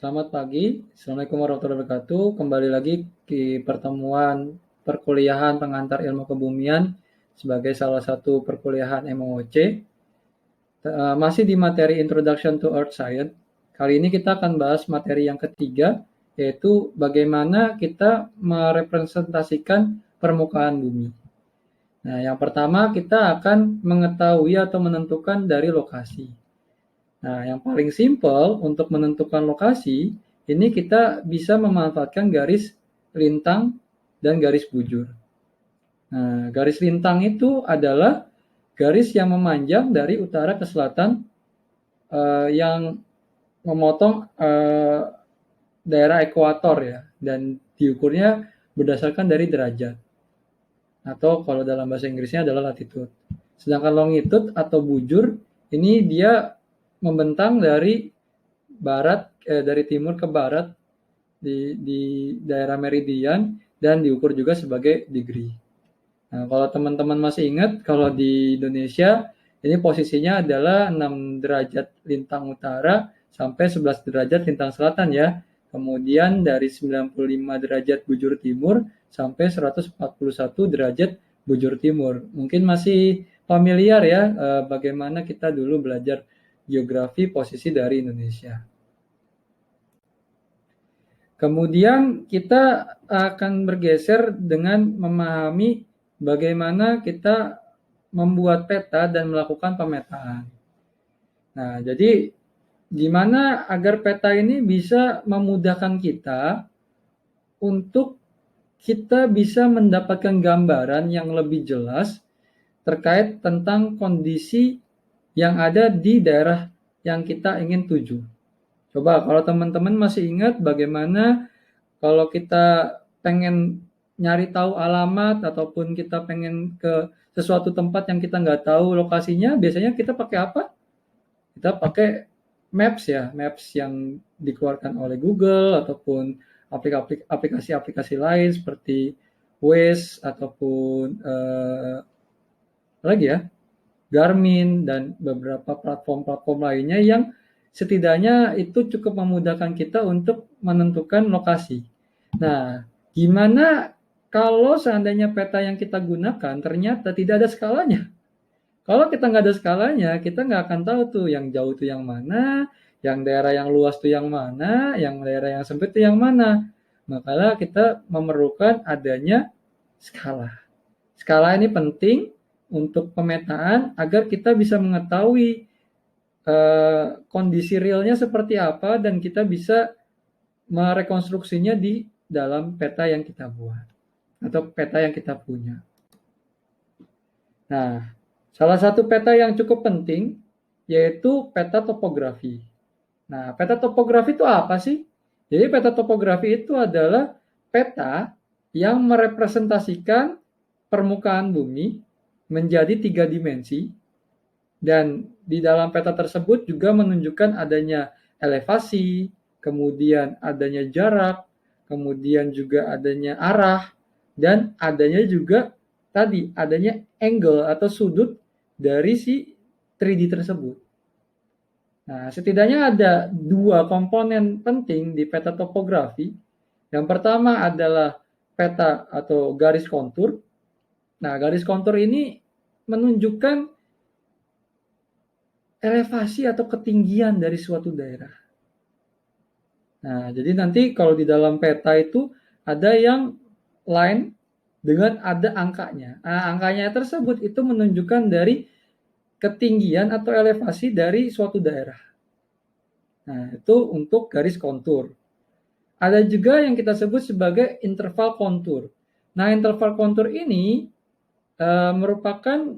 Selamat pagi, Assalamualaikum warahmatullahi wabarakatuh. Kembali lagi di pertemuan perkuliahan pengantar ilmu kebumian sebagai salah satu perkuliahan MOOC. Masih di materi Introduction to Earth Science. Kali ini kita akan bahas materi yang ketiga, yaitu bagaimana kita merepresentasikan permukaan bumi. Nah, yang pertama kita akan mengetahui atau menentukan dari lokasi. Nah, yang paling simpel untuk menentukan lokasi, ini kita bisa memanfaatkan garis lintang dan garis bujur. Nah, garis lintang itu adalah garis yang memanjang dari utara ke selatan yang memotong daerah ekuator ya, dan diukurnya berdasarkan dari derajat. Atau kalau dalam bahasa Inggrisnya adalah latitude. Sedangkan longitude atau bujur ini dia membentang dari dari timur ke barat di daerah meridian dan diukur juga sebagai degree. Nah, kalau teman-teman masih ingat, kalau di Indonesia ini posisinya adalah 6 derajat lintang utara sampai 11 derajat lintang selatan ya. Kemudian dari 95 derajat bujur timur sampai 141 derajat bujur timur. Mungkin masih familiar ya bagaimana kita dulu belajar geografi posisi dari Indonesia. Kemudian kita akan bergeser dengan memahami bagaimana kita membuat peta dan melakukan pemetaan. Nah, jadi gimana agar peta ini bisa memudahkan kita untuk kita bisa mendapatkan gambaran yang lebih jelas terkait tentang kondisi yang ada di daerah yang kita ingin tuju. Coba kalau teman-teman masih ingat bagaimana kalau kita pengen nyari tahu alamat ataupun kita pengen ke sesuatu tempat yang kita nggak tahu lokasinya, biasanya kita pakai apa? Kita pakai Maps ya, Maps yang dikeluarkan oleh Google ataupun aplikasi-aplikasi lain seperti Waze ataupun lagi ya, Garmin dan beberapa platform-platform lainnya yang setidaknya itu cukup memudahkan kita untuk menentukan lokasi. Nah, gimana kalau seandainya peta yang kita gunakan ternyata tidak ada skalanya? Kalau kita nggak ada skalanya, kita nggak akan tahu tuh yang jauh tuh yang mana, yang daerah yang luas tuh yang mana, yang daerah yang sempit tuh yang mana. Makanya kita memerlukan adanya skala. Skala ini penting untuk pemetaan agar kita bisa mengetahui kondisi realnya seperti apa dan kita bisa merekonstruksinya di dalam peta yang kita buat atau peta yang kita punya. Nah, salah satu peta yang cukup penting yaitu peta topografi. Nah, peta topografi itu apa sih? Jadi peta topografi itu adalah peta yang merepresentasikan permukaan bumi menjadi 3 dimensi, dan di dalam peta tersebut juga menunjukkan adanya elevasi, kemudian adanya jarak, kemudian juga adanya arah, dan adanya juga tadi adanya angle atau sudut dari si 3D tersebut. Nah, setidaknya ada 2 komponen penting di peta topografi. Yang pertama adalah peta atau garis kontur. Nah, garis kontur ini menunjukkan elevasi atau ketinggian dari suatu daerah. Nah, jadi nanti kalau di dalam peta itu ada yang line dengan ada angkanya. Nah, angkanya tersebut itu menunjukkan dari ketinggian atau elevasi dari suatu daerah. Nah, itu untuk garis kontur. Ada juga yang kita sebut sebagai interval kontur. Nah, interval kontur ini merupakan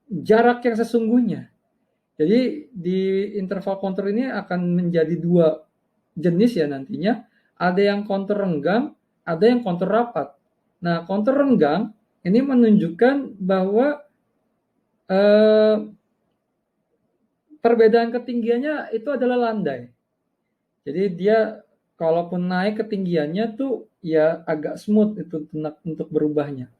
jarak yang sesungguhnya. Jadi di interval kontur ini akan menjadi 2 jenis ya nantinya. Ada yang kontur renggang, ada yang kontur rapat. Nah, kontur renggang ini menunjukkan bahwa perbedaan ketinggiannya itu adalah landai. Jadi dia kalaupun naik ketinggiannya tuh ya agak smooth itu untuk berubahnya.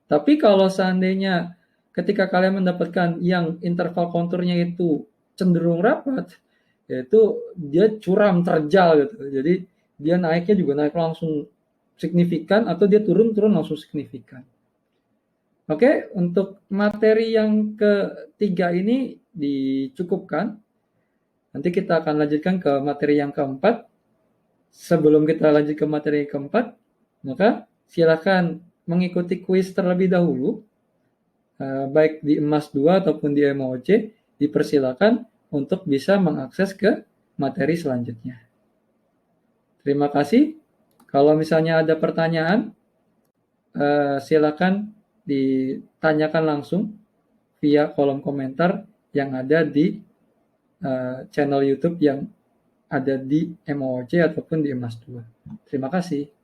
Tapi kalau seandainya ketika kalian mendapatkan yang interval konturnya itu cenderung rapat, yaitu dia curam terjal gitu. Jadi dia naiknya juga naik langsung signifikan atau dia turun langsung signifikan. Oke, untuk materi yang ketiga ini dicukupkan. Nanti kita akan lanjutkan ke materi yang keempat. Sebelum kita lanjut ke materi yang keempat, maka silakan mengikuti kuis terlebih dahulu, baik di emas 2 ataupun di MOOC, dipersilakan untuk bisa mengakses ke materi selanjutnya. Terima kasih. Kalau misalnya ada pertanyaan, silakan ditanyakan langsung via kolom komentar yang ada di channel YouTube yang ada di MOOC ataupun di emas 2. Terima kasih.